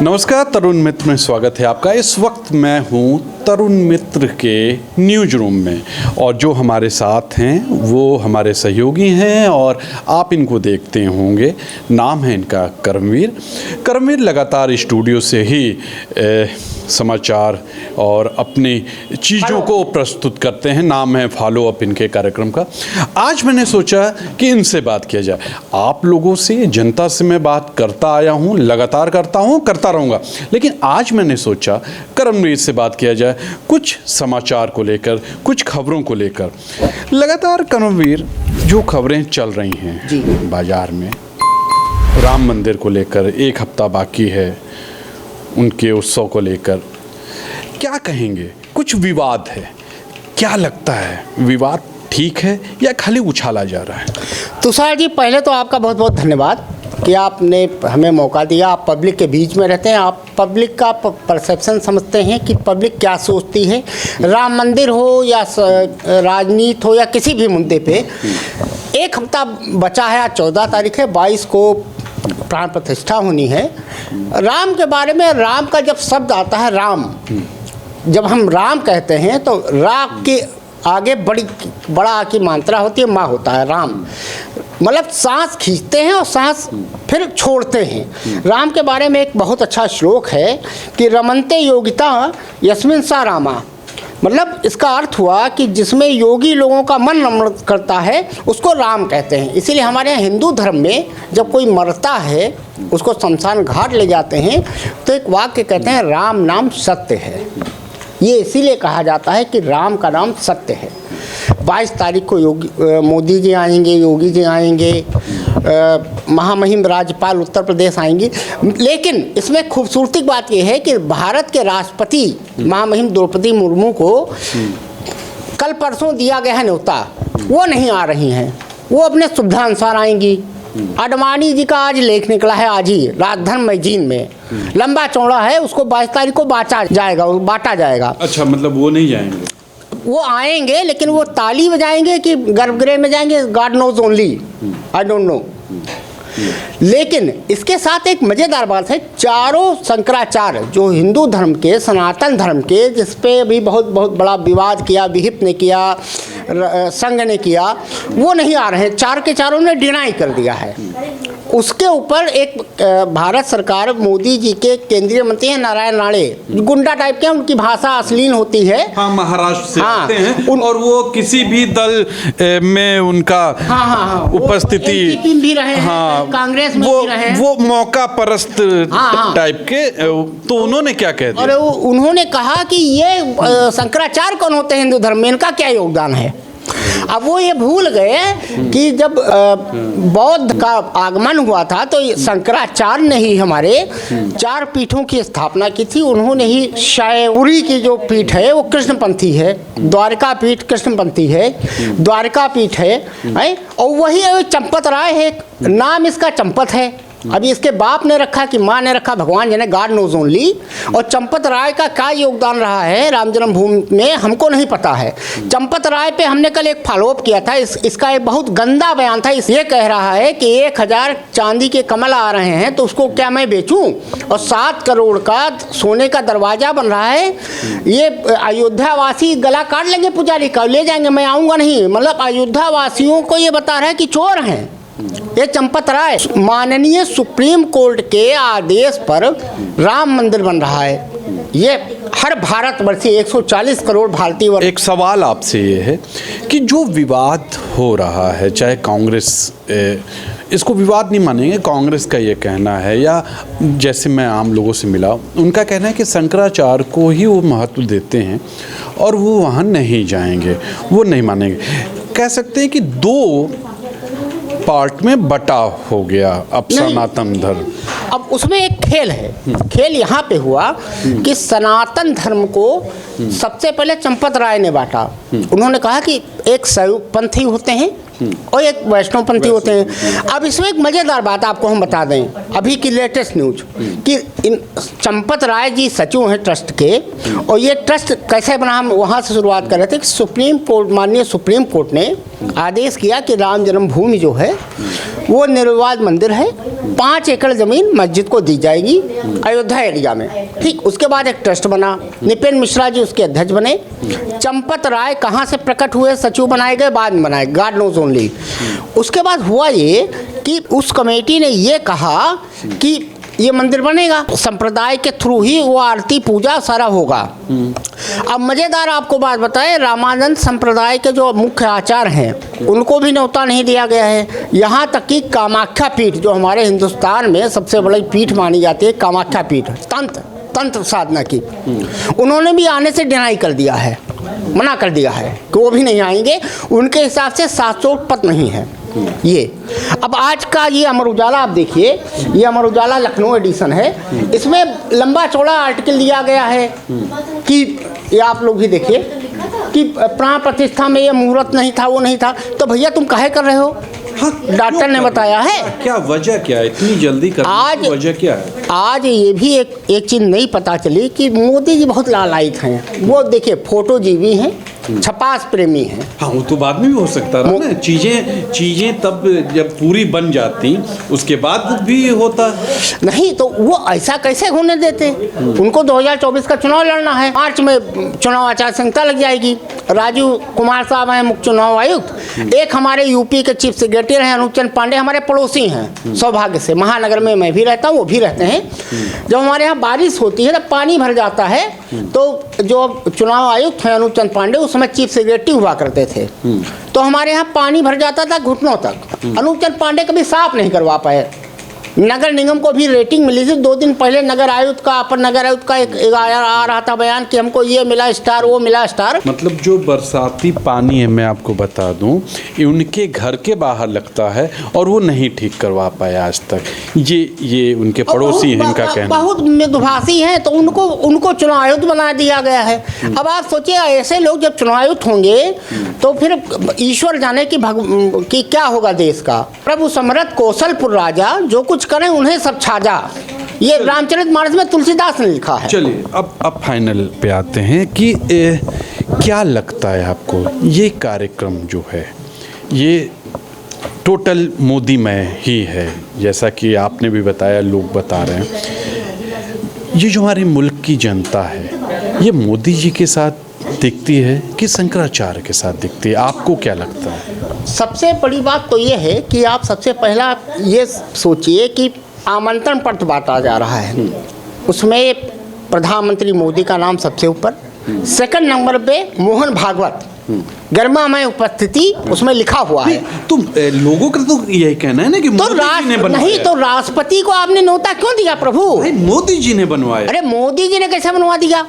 नमस्कार, तरुण मित्र में स्वागत है आपका। इस वक्त मैं हूँ तरुण मित्र के न्यूज रूम में और जो हमारे साथ हैं वो हमारे सहयोगी हैं और आप इनको देखते होंगे। नाम है इनका करमवीर। करमवीर लगातार स्टूडियो से ही समाचार और अपनी चीज़ों को प्रस्तुत करते हैं। नाम है फॉलो अप इनके कार्यक्रम का। आज मैंने सोचा कि इनसे बात किया जाए। आप लोगों से, जनता से मैं बात करता आया हूँ, लगातार करता हूँ, करता रहूँगा, लेकिन आज मैंने सोचा करमवीर से बात किया जाए कुछ समाचार को लेकर, कुछ खबरों को लेकर। लगातार करमवीर, जो खबरें चल रही हैं बाजार में, राम मंदिर को लेकर, एक हफ्ता बाकी है उनके उत्सव को लेकर, क्या कहेंगे? कुछ विवाद है, क्या लगता है विवाद ठीक है या खाली उछाला जा रहा है? तुषार जी, पहले तो आपका बहुत बहुत धन्यवाद कि आपने हमें मौका दिया। आप पब्लिक के बीच में रहते हैं, आप पब्लिक का परसेप्शन समझते हैं कि पब्लिक क्या सोचती है। राम मंदिर हो या राजनीति हो या किसी भी मुद्दे पे, एक हफ्ता बचा है। आज 14 तारीख है, 22 को प्राण प्रतिष्ठा होनी है। राम के बारे में, राम का जब शब्द आता है राम, जब हम राम कहते हैं तो रा के आगे बड़ा की मात्रा होती है, माँ होता है राम। मतलब सांस खींचते हैं और सांस फिर छोड़ते हैं। राम के बारे में एक बहुत अच्छा श्लोक है कि रमन्ते योगिता यस्मिन् सा रामा। मतलब इसका अर्थ हुआ कि जिसमें योगी लोगों का मन रमण करता है उसको राम कहते हैं। इसीलिए हमारे यहाँ हिंदू धर्म में जब कोई मरता है उसको शमशान घाट ले जाते हैं तो एक वाक्य कहते हैं, राम नाम सत्य है। ये इसीलिए कहा जाता है कि राम का नाम सत्य है। 22 तारीख को मोदी जी आएंगे, योगी जी आएंगे, महामहिम राज्यपाल उत्तर प्रदेश आएंगी। लेकिन इसमें खूबसूरती बात यह है कि भारत के राष्ट्रपति महामहिम द्रौपदी मुर्मू को कल परसों दिया गया है न्योता, वो नहीं आ रही हैं। वो अपने सुविधा अनुसार आएंगी। आडवाणी जी का आज लेख निकला है, आज ही राजधर्म मैगजीन में, लंबा चौड़ा है, उसको 22 तारीख को बांटा जाएगा। अच्छा, मतलब वो नहीं जाएंगे? वो आएंगे, लेकिन वो ताली बजाएंगे कि गर्भगृह में जाएंगे, God knows only, I don't know. लेकिन इसके साथ एक मज़ेदार बात है, चारों शंकराचार्य जो हिंदू धर्म के, सनातन धर्म के, जिस पे अभी बहुत बड़ा विवाद किया, विहिप ने किया, संघ ने किया, वो नहीं आ रहे हैं। चार के चारों ने डिनाई कर दिया है। उसके ऊपर एक भारत सरकार, मोदी जी के केंद्रीय मंत्री हैं नारायण राणे, गुंडा टाइप के, उनकी भाषा अश्लील होती है। हाँ, महाराष्ट्र से आते हैं और वो किसी भी दल में उनका उपस्थिति भी रहे हैं, कांग्रेस में भी रहे हैं, वो मौका परस्त टाइप के। तो उन्होंने क्या कह दिया? और उन्होंने कहा कि ये शंकराचार्य कौन होते हैं हिंदू धर्म में, इनका क्या योगदान है। अब वो ये भूल गए कि जब बौद्ध का आगमन हुआ था तो शंकराचार्य ने ही हमारे 4 पीठों की स्थापना की थी। उन्होंने ही शायपुरी की जो पीठ है वो कृष्णपंथी है, द्वारका पीठ कृष्णपंथी है, द्वारका पीठ है, और वही चंपत राय है, नाम इसका चंपत है। अभी इसके बाप ने रखा कि माँ ने रखा, भगवान जाने, गॉड नोज ओनली। और चंपत राय का क्या योगदान रहा है राम जन्मभूमि में हमको नहीं पता है। चंपत राय पे हमने कल एक फॉलोअप किया था। इसका एक बहुत गंदा बयान था। ये कह रहा है कि 1000 चांदी के कमल आ रहे हैं तो उसको क्या मैं बेचूं, और 7 करोड़ का सोने का दरवाजा बन रहा है। ये अयोध्या वासी गला काट लेंगे पुजारी का, ले जाएंगे, मैं आऊँगा नहीं। मतलब अयोध्या वासियों को ये बता रहा है कि चोर हैं ये चंपत राय। माननीय सुप्रीम कोर्ट के आदेश पर राम मंदिर बन रहा है। ये हर भारतवर्षी 140 करोड़ भारतीय। एक सवाल आपसे ये है कि जो विवाद हो रहा है, चाहे कांग्रेस इसको विवाद नहीं मानेंगे, कांग्रेस का ये कहना है, या जैसे मैं आम लोगों से मिला, उनका कहना है कि शंकराचार्य को ही वो महत्व देते हैं और वो वहाँ नहीं जाएंगे, वो नहीं मानेंगे। कह सकते हैं कि 2 पार्ट में बटा हो गया अब सनातन धर्म। अब उसमें एक खेल है। खेल यहाँ पे हुआ कि सनातन धर्म को सबसे पहले चंपत राय ने बांटा। उन्होंने कहा कि एक शैवपंथी होते हैं और एक वैष्णवपंथी होते हैं। अब इसमें एक मज़ेदार बात आपको हम बता दें, अभी की लेटेस्ट न्यूज, कि इन चंपत राय जी सचिव हैं ट्रस्ट के, और ये ट्रस्ट कैसे बना, हम वहाँ से शुरुआत कर रहे थे कि सुप्रीम कोर्ट, माननीय सुप्रीम कोर्ट ने आदेश किया कि राम जन्मभूमि जो है वो निर्विवाद मंदिर है। 5 एकड़ ज़मीन मस्जिद को दी जाएगी अयोध्या एरिया में। ठीक, उसके बाद एक ट्रस्ट बना, निपेन मिश्रा जी उसके अध्यक्ष बने। चंपत राय कहाँ से प्रकट हुए, सचिव बनाए गए, बाद में बनाए, गॉड नोज ओनली। उसके बाद हुआ ये कि उस कमेटी ने ये कहा कि ये मंदिर बनेगा, संप्रदाय के थ्रू ही वो आरती पूजा सारा होगा। अब मज़ेदार आपको बात बताएं, रामानंद संप्रदाय के जो मुख्य आचार्य हैं उनको भी न्योता नहीं दिया गया है। यहाँ तक कि कामाख्या पीठ, जो हमारे हिंदुस्तान में सबसे बड़ी पीठ मानी जाती है, कामाख्या पीठ तंत्र साधना की, उन्होंने भी आने से डिनाई कर दिया है, मना कर दिया है कि वो भी नहीं आएंगे। उनके हिसाब से शास्त्रोक्त नहीं है ये। अब आज का ये अमर उजाला आप देखिए, ये अमर उजाला लखनऊ एडिशन है, इसमें लंबा चौड़ा आर्टिकल दिया गया है कि ये आप लोग भी देखिए कि प्राण प्रतिष्ठा में ये मुहूर्त नहीं था, वो नहीं था। तो भैया तुम काहे कर रहे हो? हाँ, डॉक्टर ने बताया है। क्या वजह क्या है इतनी जल्दी करने की वजह क्या है? आज ये भी एक चीज़ नहीं पता चली कि मोदी जी बहुत लालायित हैं। वो देखिए फोटो जीवी हैं, छपास प्रेमी हैं। हाँ, वो तो बाद में भी हो सकता है ना, चीजें तब जब पूरी बन जाती उसके बाद भी होता नहीं, तो वो ऐसा कैसे होने देते? उनको 2024 का चुनाव लड़ना है, मार्च में चुनाव आचार संहिता लग जाएगी। राजीव कुमार साहब हैं मुख्य चुनाव आयुक्त, एक हमारे यूपी के चीफ सेक्रेटरी हैं अनुप चंद पांडे, हमारे पड़ोसी हैं सौभाग्य से, महानगर में मैं भी रहता हूँ, वो भी रहते हैं। जब हमारे यहाँ बारिश होती है, जब पानी भर जाता है, तो जो चुनाव आयुक्त हैं अनुप चंद पांडे उस समय चीफ सेक्रेटरी हुआ करते थे, तो हमारे यहाँ पानी भर जाता था घुटनों तक। अनुप चंद पांडे कभी साफ नहीं करवा पाए। नगर निगम को भी रेटिंग मिली थी। 2 दिन पहले नगर आयुक्त का, अपर नगर आयुक्त का एक आ रहा था बयान कि हमको ये मिला स्टार, वो मिला स्टार। मतलब जो बरसाती पानी है, मैं आपको बता दूं, ये उनके घर के बाहर लगता है और वो नहीं ठीक करवा पाए आज तक। ये उनके पड़ोसी हैं, इनका कहना। बहुत मृदुभाषी हैं, तो उनको चुनाव आयुक्त बना दिया गया है। अब आप सोचिए, ऐसे लोग जब चुनाव आयुक्त होंगे तो फिर ईश्वर जाने कि क्या होगा देश का। प्रभु समरथ कौशलपुर राजा, जो कुछ करें उन्हें सब छाजा, ये रामचरितमानस में तुलसीदास ने लिखा है। चलिए अब फाइनल पे आते हैं कि क्या लगता है आपको, ये कार्यक्रम जो है ये टोटल मोदीमय ही है, जैसा कि आपने भी बताया, लोग बता रहे हैं। ये जो हमारे मुल्क की जनता है, ये मोदी जी के साथ दिखती है कि शंकराचार्य के साथ दिखती है? आपको क्या लगता है? सबसे बड़ी बात तो ये है कि आप सबसे पहला ये सोचिए कि आमंत्रण पत्र बांटा जा रहा है, उसमें प्रधानमंत्री मोदी का नाम सबसे ऊपर, सेकंड नंबर पे मोहन भागवत, गर्मामय उपस्थिति उसमें लिखा हुआ है। तो लोगों का तो यही कहना है ना कि मोदी जी ने बनवाया। नहीं तो राष्ट्रपति को आपने न्योता क्यों दिया प्रभु? मोदी जी ने बनवाया। अरे मोदी जी ने कैसे बनवा दिया?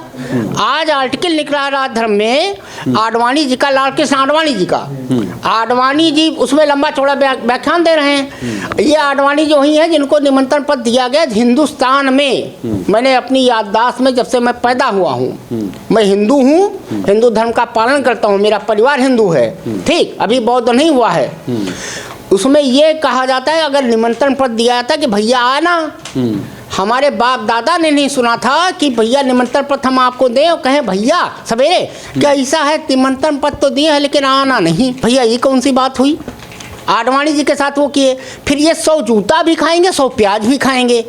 आज आर्टिकल निकला राजधर्म में, आडवाणी जी का, लाल कृष्ण आडवाणी जी का, आडवाणी जी उसमें लंबा चौड़ा व्याख्यान दे रहे हैं। ये आडवाणी जो ही है जिनको निमंत्रण पत्र दिया गया हिंदुस्तान में। मैंने अपनी याददाश्त में, जब से मैं पैदा हुआ हूँ, मैं हिंदू हूँ, हिंदू धर्म का पालन करता हूँ, मेरा परिवार हिंदू है, ठीक, अभी बौद्ध नहीं हुआ है। उसमें ये कहा जाता है, अगर निमंत्रण पत्र दिया जाता है कि भैया आना, हमारे बाप दादा ने नहीं सुना था कि भैया निमंत्रण पत्र हम आपको दें और कहें भैया सवेरे क्या ऐसा है, निमंत्रण पत्र तो दिए है लेकिन आना नहीं। भैया ये कौन सी बात हुई? आडवाणी जी के साथ वो किए। फिर ये 100 जूता भी खाएंगे, 100 प्याज भी खाएंगे,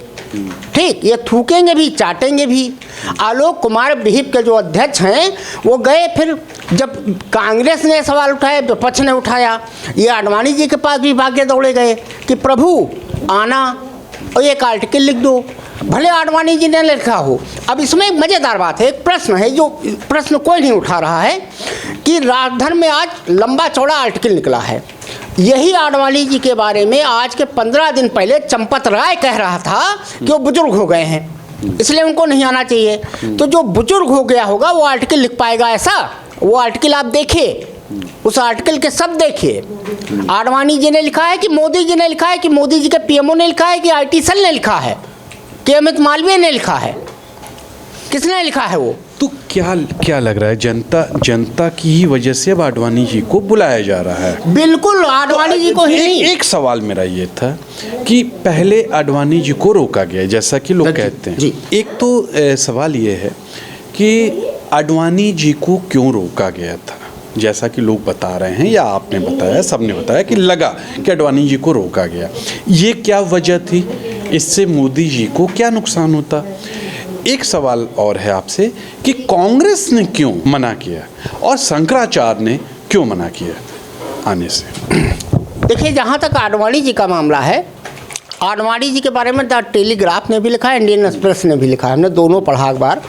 ठीक, ये थूकेंगे भी, चाटेंगे भी। आलोक कुमार विहिप के जो अध्यक्ष हैं वो गए, फिर जब कांग्रेस ने सवाल उठाया, विपक्ष ने उठाया, ये आडवाणी जी के पास भी भागे दौड़े गए कि प्रभु आना और एक आर्टिकल लिख दो, भले आडवाणी जी ने लिखा हो। अब इसमें एक मज़ेदार बात है, एक प्रश्न है जो प्रश्न कोई नहीं उठा रहा है कि राजधर्म में आज लंबा चौड़ा आर्टिकल निकला है। यही आडवाणी जी के बारे में आज के 15 दिन पहले चंपत राय कह रहा था कि वो बुजुर्ग हो गए हैं, इसलिए उनको नहीं आना चाहिए। तो जो बुजुर्ग हो गया होगा वो आर्टिकल लिख पाएगा ऐसा? वो आर्टिकल आप देखिए, उस आर्टिकल के सब देखिए। आडवाणी जी ने लिखा है कि मोदी जी ने लिखा है कि मोदी जी के पीएमओ ने लिखा है कि आईटी सेल ने लिखा है कि अमित मालवीय ने लिखा है? किसने लिखा है वो? तो क्या लग रहा है, जनता की ही वजह से अब आडवाणी जी को बुलाया जा रहा है? बिल्कुल आडवाणी जी को ही नहीं। एक सवाल मेरा ये था कि पहले आडवाणी जी को रोका गया जैसा कि लोग कहते हैं। एक तो सवाल ये है कि आडवाणी जी को क्यों रोका गया था? जैसा कि लोग बता रहे हैं या आपने बताया, सबने बताया कि लगा कि आडवाणी जी को रोका गया, ये क्या वजह थी? इससे मोदी जी को क्या नुकसान होता? एक सवाल और है आपसे कि कांग्रेस ने क्यों मना किया और शंकराचार्य ने क्यों मना किया आने से? देखिए, जहाँ तक आडवाणी जी का मामला है, आडवाणी जी के बारे में द टेलीग्राफ ने भी लिखा है, इंडियन एक्सप्रेस ने भी लिखा है, हमने दोनों पढ़ा अखबार।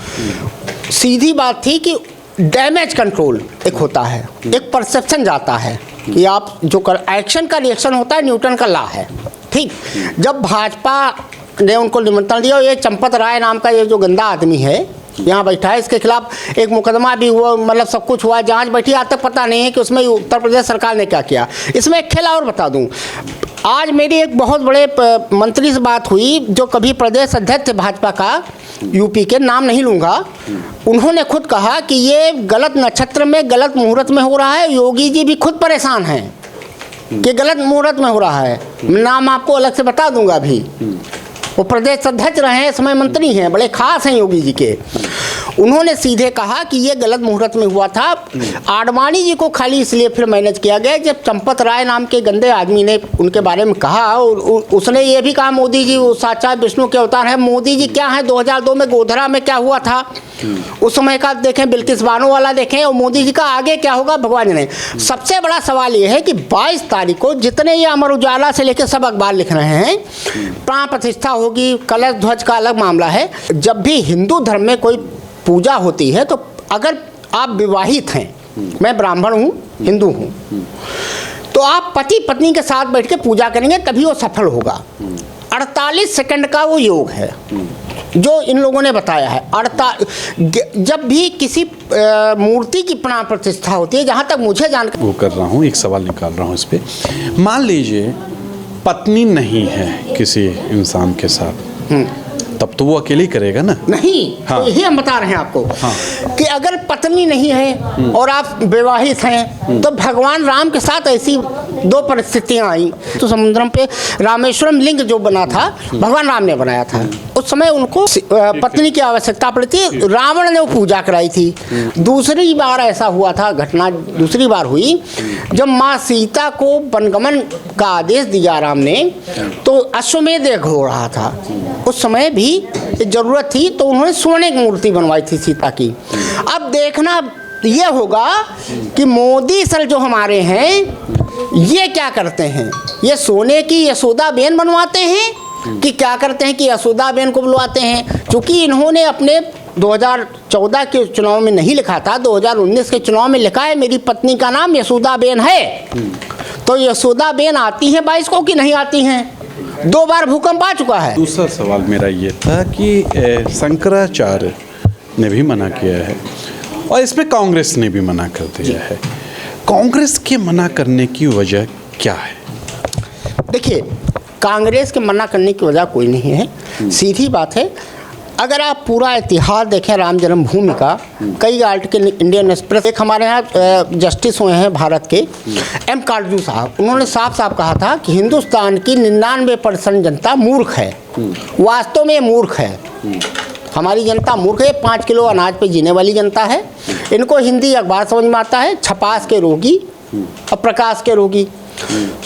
सीधी बात थी कि डैमेज कंट्रोल एक होता है, एक परसेप्शन जाता है कि आप जो एक्शन का रिएक्शन होता है, न्यूटन का लॉ है, ठीक। जब भाजपा ने उनको निमंत्रण दिया, ये चंपत राय नाम का ये जो गंदा आदमी है यहाँ बैठा है, इसके खिलाफ एक मुकदमा भी हुआ, मतलब सब कुछ हुआ, जांच बैठी, आज तक पता नहीं है कि उसमें उत्तर प्रदेश सरकार ने क्या किया। इसमें एक खेला और बता दूं, आज मेरी एक बहुत बड़े मंत्री से बात हुई जो कभी प्रदेश अध्यक्ष थे भाजपा का यूपी के, नाम नहीं लूँगा। उन्होंने खुद कहा कि ये गलत नक्षत्र में गलत मुहूर्त में हो रहा है, योगी जी भी खुद परेशान हैं कि गलत मुहूर्त में हो रहा है। नाम आपको अलग से बता दूंगा अभी। वो प्रदेश अध्यक्ष रहे हैं, समय मंत्री हैं, बड़े खास हैं योगी जी के। उन्होंने सीधे कहा कि ये गलत मुहूर्त में हुआ था। आडवाणी जी को खाली इसलिए फिर मैनेज किया गया जब चंपत राय नाम के गंदे आदमी ने उनके बारे में कहा, और उसने ये भी कहा मोदी जी साक्षात विष्णु के अवतार है। मोदी जी क्या है, 2002 में गोधरा में क्या हुआ था उस समय का देखें, बिल्किस बानो वाला देखें, और मोदी जी का आगे क्या होगा भगवान जाने। सबसे बड़ा सवाल ये है कि 22 तारीख को जितने ये अमर उजाला से लेकर सब अखबार लिख रहे हैं, प्राण प्रतिष्ठा होगी, कलश ध्वज का अलग मामला है। जब भी हिंदू धर्म में कोई पूजा होती है तो अगर आप विवाहित हैं, मैं ब्राह्मण हूँ, हिंदू हूँ, तो आप पति पत्नी के साथ बैठ के पूजा करेंगे तभी वो सफल होगा। 48 सेकंड का वो योग है जो इन लोगों ने बताया है। जब भी किसी मूर्ति की प्राण प्रतिष्ठा होती है, जहाँ तक मुझे जानकारी, वो कर रहा हूँ, एक सवाल निकाल रहा हूँ इस पे। मान लीजिए पत्नी नहीं है किसी इंसान के साथ, तब तो वो अकेले ही करेगा ना? नहीं, हाँ। तो यही हम बता रहे हैं आपको, हाँ। कि अगर पत्नी नहीं है और आप विवाहित हैं तो भगवान राम के साथ ऐसी दो परिस्थितियां आई। तो समुद्रम पे रामेश्वरम लिंग जो बना था भगवान राम ने बनाया था, उस समय उनको पत्नी की आवश्यकता पड़ी थी, रावण ने वो पूजा कराई थी। दूसरी बार ऐसा हुआ था, घटना दूसरी बार हुई जब माँ सीता को वनगमन का आदेश दिया राम ने, तो अश्वमेध यज्ञ हो रहा था, उस समय भी जरूरत थी, तो उन्होंने सोने की मूर्ति बनवाई थी सीता की। अब देखना ये होगा कि मोदी सर जो हमारे हैं ये क्या करते हैं, ये सोने की यशोदाबेन बनवाते हैं कि क्या करते हैं कि यशोदाबेन को बुलवाते हैं। क्योंकि इन्होंने अपने 2014 के चुनाव में नहीं लिखा था, 2019 के चुनाव में लिखा है मेरी पत्नी का नाम यशोदाबेन है। तो यशोदाबेन आती है 22 को कि नहीं आती हैं? 2 बार भूकंप आ चुका है। दूसरा सवाल मेरा ये था कि शंकराचार्य ने भी मना किया है और इसमें कांग्रेस ने भी मना कर दिया है। कांग्रेस के मना करने की वजह क्या है? देखिए, कांग्रेस के मना करने की वजह कोई नहीं है, सीधी बात है। अगर आप पूरा इतिहास देखें राम जन्मभूमि का, कई आर्टिकल इंडियन एक्सप्रेस, एक हमारे यहाँ जस्टिस हुए हैं भारत के एम काटजू साहब, उन्होंने साफ साफ कहा था कि हिंदुस्तान की 99% जनता मूर्ख है। वास्तव में मूर्ख है, हमारी जनता मूर्ख है। 5 किलो अनाज पे जीने वाली जनता है। इनको हिंदी अखबार समझ में आता है, छपास के रोगी और प्रकाश के रोगी।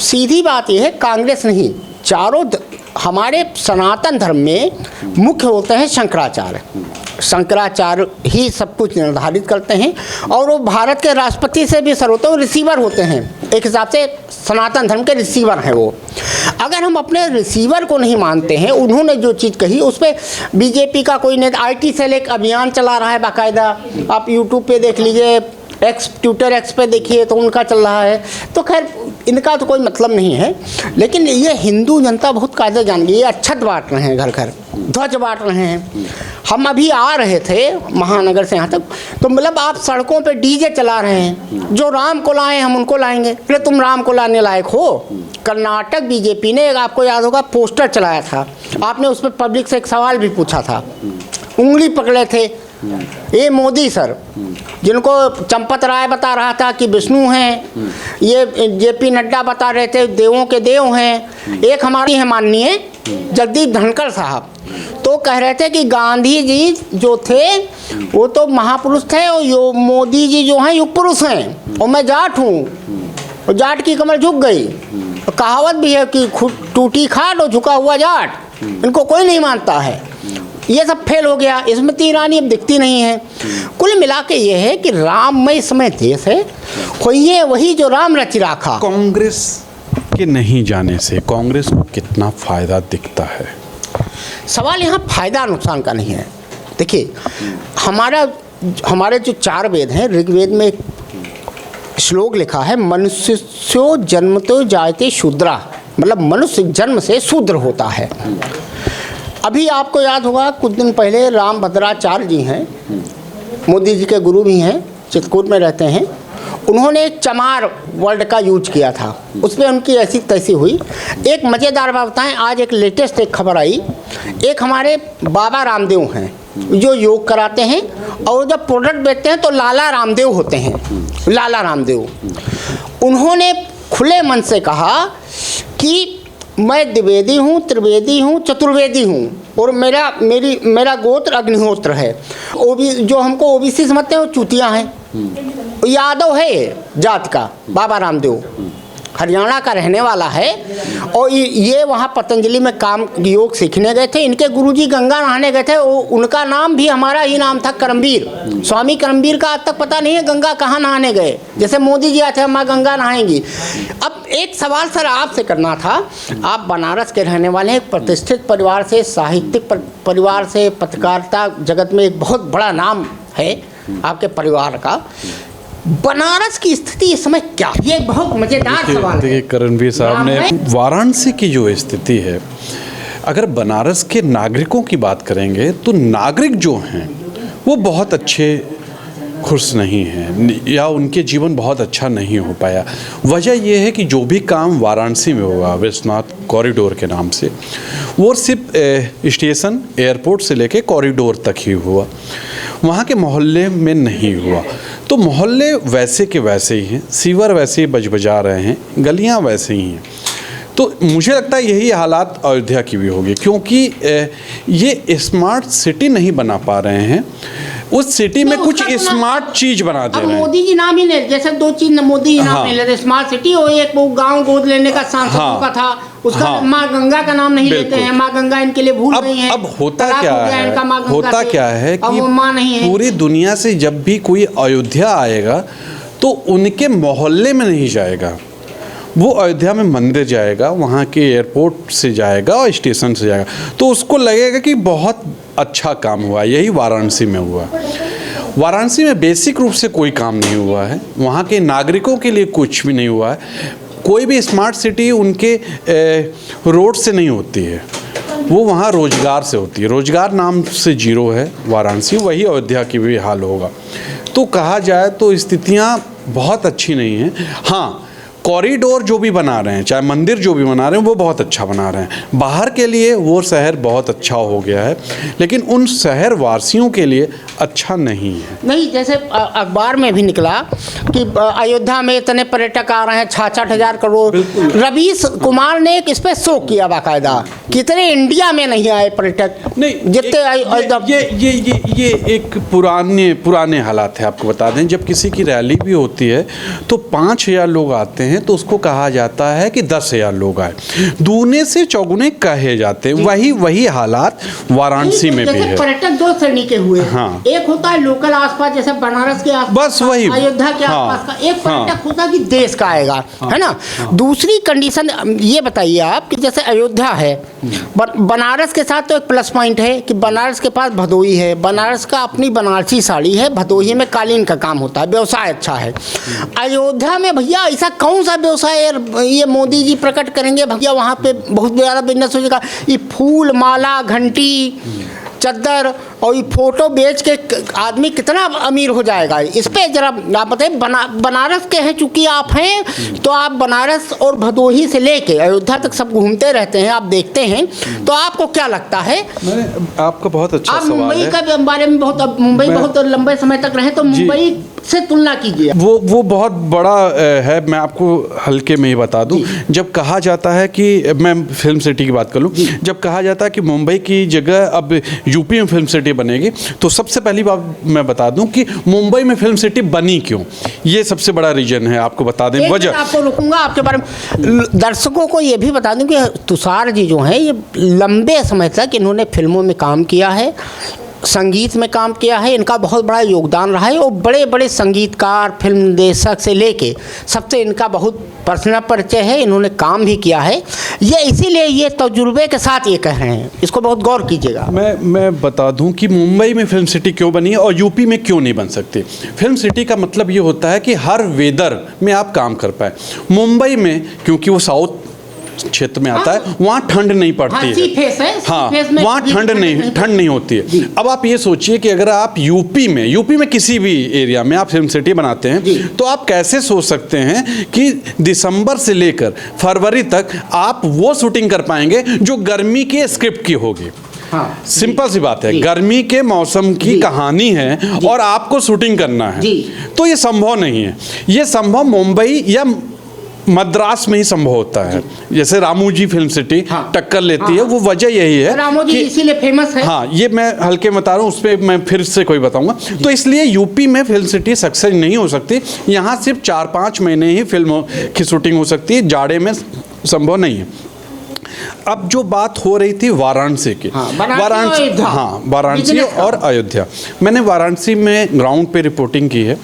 सीधी बात यह है, कांग्रेस नहीं, चारों हमारे सनातन धर्म में मुख्य होते हैं शंकराचार्य। शंकराचार्य ही सब कुछ निर्धारित करते हैं और वो भारत के राष्ट्रपति से भी सर्वोत्तम रिसीवर होते हैं। एक हिसाब से सनातन धर्म के रिसीवर हैं वो। अगर हम अपने रिसीवर को नहीं मानते हैं, उन्होंने जो चीज़ कही उस पर बीजेपी का कोई नेता IT सेल एक अभियान चला रहा है बाकायदा, आप यूट्यूब पे देख लीजिए, ट्विटर एक्स पे देखिए तो उनका चल रहा है। तो खैर इनका तो कोई मतलब नहीं है, लेकिन ये हिंदू जनता बहुत कायदे जान गई। ये अक्षत बांट रहे हैं, घर घर ध्वज बांट रहे हैं। हम अभी आ रहे थे महानगर से यहाँ तक, तो मतलब आप सड़कों पे डीजे चला रहे हैं, जो राम को लाए हम उनको लाएंगे। फिर तुम राम को लाने लायक हो? कर्नाटक बीजेपी ने, आपको याद होगा, पोस्टर चलाया था, आपने उस पर पब्लिक से एक सवाल भी पूछा था, उंगली पकड़े थे ये मोदी सर, जिनको चंपत राय बता रहा था कि विष्णु हैं, ये JP नड्डा बता रहे थे देवों के देव हैं। एक हमारी है माननीय जगदीप धनखड़ साहब, तो कह रहे थे कि गांधी जी जो थे वो तो महापुरुष थे, और यो मोदी जी जो हैं युग पुरुष हैं, और मैं जाट हूँ, और जाट की कमर झुक गई। कहावत भी है कि टूटी खाट और झुका हुआ जाट, इनको कोई नहीं मानता है। ये सब फेल हो गया, स्मृति ईरानी अब दिखती नहीं है। कुल मिला के ये है कि राममय समय देश है, खोइए वही जो राम रचि राखा। कांग्रेस के नहीं जाने से कांग्रेस को कितना फायदा दिखता है? सवाल यहाँ फायदा नुकसान का नहीं है। देखिए, हमारे जो 4 वेद हैं, ऋग्वेद में एक श्लोक लिखा है, मनुष्यो जन्मतो जायते शूद्रा, मतलब मनुष्य जन्म से शूद्र होता है। अभी आपको याद होगा कुछ दिन पहले रामभद्राचार्य जी हैं, मोदी जी के गुरु भी हैं, चित्रकूट में रहते हैं, उन्होंने एक चमार वर्ड का यूज किया था, उसमें उनकी ऐसी तैसी हुई। एक मज़ेदार बात बताएं, आज एक लेटेस्ट एक खबर आई, एक हमारे बाबा रामदेव हैं जो योग कराते हैं, और जब प्रोडक्ट बेचते हैं तो लाला रामदेव होते हैं, लाला रामदेव। उन्होंने खुले मन से कहा कि मैं द्विवेदी हूँ, त्रिवेदी हूँ, चतुर्वेदी हूँ, और मेरा गोत्र अग्निहोत्र है। जो हमको ओबीसी समझते हैं वो चूतिया हैं। यादव है जात का बाबा रामदेव, हरियाणा का रहने वाला है, और ये वहाँ पतंजलि में काम योग सीखने गए थे। इनके गुरुजी गंगा नहाने गए थे, उनका नाम भी हमारा ही नाम था, करमवीर, स्वामी करमवीर का आज तक पता नहीं है गंगा कहाँ नहाने गए। जैसे मोदी जी आए थे, माँ गंगा नहाएंगी। अब एक सवाल सर आपसे करना था, आप बनारस के रहने वाले हैं, एक प्रतिष्ठित परिवार से, साहित्यिक परिवार से, पत्रकारिता जगत में एक बहुत बड़ा नाम है आपके परिवार का। बनारस की स्थिति इस समय क्या? ये बहुत मजेदार सवाल है। देखिए करणवीर साहब ने वाराणसी की जो स्थिति है, अगर बनारस के नागरिकों की बात करेंगे तो नागरिक जो हैं वो बहुत अच्छे खुश नहीं हैं, या उनके जीवन बहुत अच्छा नहीं हो पाया। वजह यह है कि जो भी काम वाराणसी में हुआ विश्वनाथ कॉरिडोर के नाम से, वो सिर्फ स्टेशन एयरपोर्ट से लेके कॉरिडोर तक ही हुआ, वहाँ के मोहल्ले में नहीं हुआ। तो मोहल्ले वैसे के वैसे ही हैं, सीवर वैसे ही बजबजा रहे हैं, गलियाँ वैसे ही हैं। तो मुझे लगता है यही हालात अयोध्या की भी होगी, क्योंकि ये स्मार्ट सिटी नहीं बना पा रहे हैं, उस सिटी में कुछ स्मार्ट चीज बना दे रहे हैं। मोदी जी नाम ही नहीं, जैसे 2 चीज मोदी जी नाम नहीं लेते, स्मार्ट सिटी और एक वो गांव गोद लेने का सांसदों का था, उसका माँ गंगा का नाम नहीं लेते हैं, माँ गंगा इनके लिए भूल गई है। अब होता क्या है कि माँ नहीं है। पूरी दुनिया से जब भी कोई अयोध्या आएगा तो उनके मोहल्ले में नहीं जाएगा, वो अयोध्या में मंदिर जाएगा, वहाँ के एयरपोर्ट से जाएगा और स्टेशन से जाएगा, तो उसको लगेगा कि बहुत अच्छा काम हुआ। यही वाराणसी में हुआ। वाराणसी में बेसिक रूप से कोई काम नहीं हुआ है, वहाँ के नागरिकों के लिए कुछ भी नहीं हुआ है। कोई भी स्मार्ट सिटी उनके रोड से नहीं होती है, वो वहाँ रोजगार से होती है। रोजगार नाम से जीरो है वाराणसी, वही अयोध्या की भी हाल होगा। तो कहा जाए तो स्थितियाँ बहुत अच्छी नहीं हैं। हाँ, कॉरिडोर जो भी बना रहे हैं, चाहे मंदिर जो भी बना रहे हैं, वो बहुत अच्छा बना रहे हैं। बाहर के लिए वो शहर बहुत अच्छा हो गया है, लेकिन उन शहर वासियों के लिए अच्छा नहीं है। नहीं, जैसे अखबार में भी निकला कि अयोध्या में इतने पर्यटक आ रहे हैं, 66,000 करोड़। रवीश कुमार ने एक इस पर शो किया बाकायदा, कितने इंडिया में नहीं आए पर्यटक, नहीं जितने ये एक पुराने हालात है। आपको बता दें, जब किसी की रैली भी होती है तो 5,000 लोग आते हैं तो उसको कहा जाता है कि 10,000 लोग आए, दूने से चौगुने कहे जाते हैं। वही हालात वाराणसी में भी है। पर्यटक 2 श्रेणी के हुए। हाँ। एक होता है लोकल आसपास, जैसे बनारस के आसपास, बस वही अयोध्या के आसपास का एक पर्यटक होता है कि देश का आएगा, है ना। दूसरी कंडीशन ये बताइए आप कि जैसे अयोध्या है, बनारस के साथ तो एक प्लस पॉइंट है कि बनारस के पास भदोही है, बनारस का अपनी बनारसी साड़ी है, भदोही में कालीन का काम होता है, व्यवसाय अच्छा है। अयोध्या में भैया ऐसा कौन सा व्यवसाय ये मोदी जी प्रकट करेंगे भैया, वहाँ पे बहुत ज़्यादा बिजनेस हो जाएगा। ये फूल माला घंटी चद्दर और ये फोटो बेच के आदमी कितना अमीर हो जाएगा। इस पे जरा आप बताइए। बनारस के हैं, चूंकि आप हैं तो आप बनारस और भदोही से लेके अयोध्या तक सब घूमते रहते हैं, आप देखते हैं, तो आपको क्या लगता है? आपका बहुत अच्छा सवाल है। मुंबई के बारे में मुंबई बहुत लंबे समय तक रहे, तो मुंबई से तुलना कीजिए। वो बहुत बड़ा है। मैं आपको हल्के में ही बता दूं, जब कहा जाता है कि मैं फिल्म सिटी की बात कर लूं, जब कहा जाता है कि मुंबई की जगह अब यूपी में फिल्म सिटी सिटी बनेगी, तो सबसे पहली बात मैं बता दूं कि मुंबई में फिल्म सिटी बनी क्यों, ये सबसे बड़ा रीजन है। आपको बता दें वजह। आपको रुकूंगा आपके बारे में, दर्शकों को ये भी बता दूं कि तुषार जी जो हैं, ये लंबे समय तक इन्होंने फिल्मों में काम किया है, संगीत में काम किया है, इनका बहुत बड़ा योगदान रहा है। और बड़े बड़े संगीतकार, फिल्म निर्देशक से लेके सबसे इनका बहुत पर्सनल परिचय है, इन्होंने काम भी किया है। ये इसीलिए ये तजुर्बे के साथ ये कह रहे हैं, इसको बहुत गौर कीजिएगा। मैं बता दूं कि मुंबई में फिल्म सिटी क्यों बनी है और यूपी में क्यों नहीं बन सकती। फिल्म सिटी का मतलब ये होता है कि हर वेदर में आप काम कर पाए। मुंबई में क्योंकि वो साउथ क्षेत्र में आता है, वहाँ ठंड नहीं पड़ती है। हाँ, वहाँ ठंड नहीं होती है। अब आप ये सोचिए कि अगर आप यूपी में किसी भी एरिया में आप फिल्म सिटी बनाते हैं, तो आप कैसे सोच सकते हैं कि दिसंबर से लेकर फरवरी तक आप वो शूटिंग कर पाएंगे जो गर्मी के स्क्रिप्ट की होगी। हाँ, सिंपल सी बात है, गर्मी के मौसम की कहानी है और आपको शूटिंग करना है, तो ये संभव नहीं है। ये संभव मुंबई या मद्रास में ही संभव होता है। जैसे रामू जी फिल्म सिटी टक्कर लेती है, वो वजह यही है, रामू जी इसीलिए फेमस है। हाँ, ये मैं हल्के में बता रहा हूँ, उस पर मैं फिर से कोई बताऊंगा। तो इसलिए यूपी में फिल्म सिटी सक्सेस नहीं हो सकती। यहाँ सिर्फ 4-5 महीने ही फिल्मों की शूटिंग हो सकती है, जाड़े में संभव नहीं है। अब जो बात हो रही थी वाराणसी की, वाराणसी और अयोध्या, मैंने वाराणसी में ग्राउंड पे रिपोर्टिंग की है।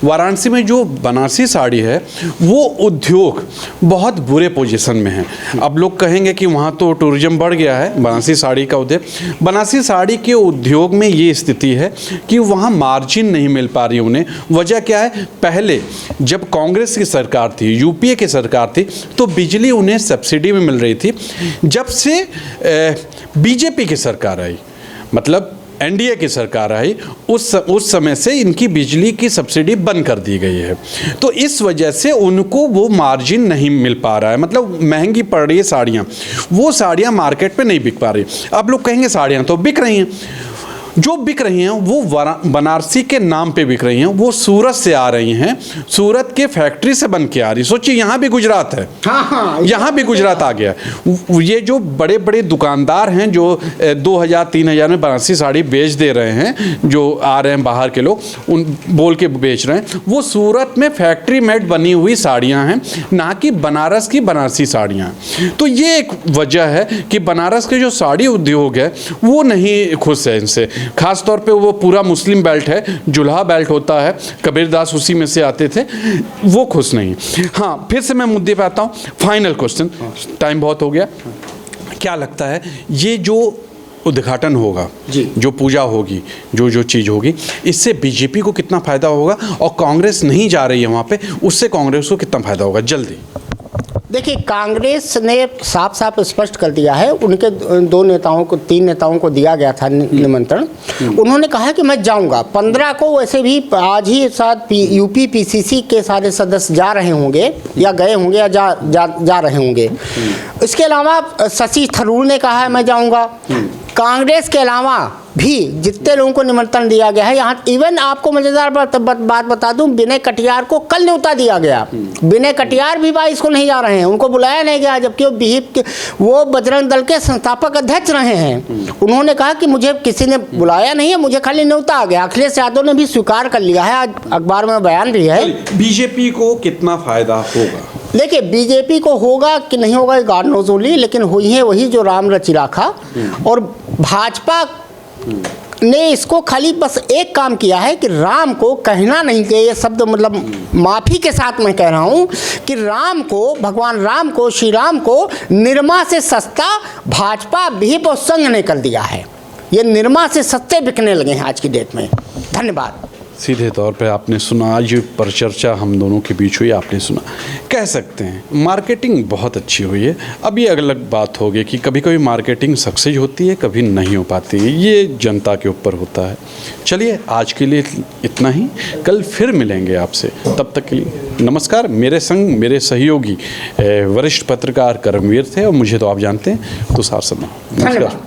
वाराणसी में जो बनारसी साड़ी है, वो उद्योग बहुत बुरे पोजीशन में है। अब लोग कहेंगे कि वहाँ तो टूरिज्म बढ़ गया है, बनारसी साड़ी का उद्योग। बनारसी साड़ी के उद्योग में ये स्थिति है कि वहाँ मार्जिन नहीं मिल पा रही उन्हें। वजह क्या है, पहले जब कांग्रेस की सरकार थी, यूपीए की सरकार थी, तो बिजली उन्हें सब्सिडी में मिल रही थी। जब से बीजेपी की सरकार आई, मतलब एनडीए की सरकार आई, उस समय से इनकी बिजली की सब्सिडी बंद कर दी गई है। तो इस वजह से उनको वो मार्जिन नहीं मिल पा रहा है, मतलब महंगी पड़ रही है साड़ियाँ, वो साड़ियाँ मार्केट में नहीं बिक पा रही। अब लोग कहेंगे साड़ियाँ तो बिक रही हैं, जो बिक रही हैं वो बनारसी के नाम पे बिक रही हैं, वो सूरत से आ रही हैं, सूरत के फैक्ट्री से बन के आ रही। सोचिए, यहाँ भी गुजरात है। यहाँ भी गुजरात आ गया। ये जो बड़े बड़े दुकानदार हैं जो 2000-3000 में बनारसी साड़ी बेच दे रहे हैं, जो आ रहे हैं बाहर के लोग, उन बोल के बेच रहे हैं, वो सूरत में फैक्ट्री मेड बनी हुई साड़ियाँ हैं, ना कि बनारस की बनारसी साड़ियाँ। तो ये एक वजह है कि बनारस के जो साड़ी उद्योग है वो नहीं खुश है इनसे। खास तौर पे वो पूरा मुस्लिम बेल्ट है, जुल्हा बेल्ट होता है, कबीरदास उसी में से आते थे, वो खुश नहीं। हाँ, फिर से मैं मुद्दे पे आता हूँ। फाइनल क्वेश्चन, टाइम बहुत हो गया। क्या लगता है ये जो उद्घाटन होगा, जो पूजा होगी, जो चीज़ होगी, इससे बीजेपी को कितना फ़ायदा होगा, और कांग्रेस नहीं जा रही है वहाँ पे, उससे कांग्रेस को कितना फ़ायदा होगा? जल्दी देखिए, कांग्रेस ने साफ साफ स्पष्ट कर दिया है, उनके 3 नेताओं को दिया गया था निमंत्रण। उन्होंने कहा कि मैं जाऊंगा 15 को। वैसे भी आज ही साथ यूपी पीसीसी के सारे सदस्य जा रहे होंगे, या गए होंगे, या जा रहे होंगे। इसके अलावा शशि थरूर ने कहा है मैं जाऊंगा। कांग्रेस के अलावा भी जितने लोगों को निमंत्रण दिया गया है, यहाँ इवन आपको मज़ेदार बात बता दूं, विनय कटियार को कल न्योता दिया गया। विनय कटियार भी 22 को नहीं जा रहे हैं, उनको बुलाया नहीं गया, जबकि वो बजरंग दल के संस्थापक अध्यक्ष रहे हैं। उन्होंने कहा कि मुझे किसी ने बुलाया नहीं है, मुझे खाली न्योता आ गया। अखिलेश यादव ने भी स्वीकार कर लिया है, आज अखबार में बयान भी है। बीजेपी को कितना फायदा होगा? देखिए, बीजेपी को होगा कि नहीं होगा गॉड नोज ओनली, लेकिन हुई है वही जो राम रचि राखा। और भाजपा ने इसको खाली बस एक काम किया है कि राम को कहना नहीं चाहिए, ये शब्द मतलब माफ़ी के साथ मैं कह रहा हूँ कि राम को, भगवान राम को, श्री राम को निरमा से सस्ता भाजपा विहिप और संघ ने कर दिया है। ये निरमा से सस्ते बिकने लगे हैं आज की डेट में। धन्यवाद। सीधे तौर पे आपने सुना, आज पर चर्चा हम दोनों के बीच हुई, आपने सुना। कह सकते हैं मार्केटिंग बहुत अच्छी हुई है। अब ये अलग बात होगी कि कभी कभी मार्केटिंग सक्सेस होती है, कभी नहीं हो पाती है, ये जनता के ऊपर होता है। चलिए, आज के लिए इतना ही, कल फिर मिलेंगे आपसे, तब तक के लिए नमस्कार। मेरे संग मेरे सहयोगी वरिष्ठ पत्रकार कर्मवीर थे, और मुझे तो आप जानते हैं, तुषार शर्मा। नमस्कार।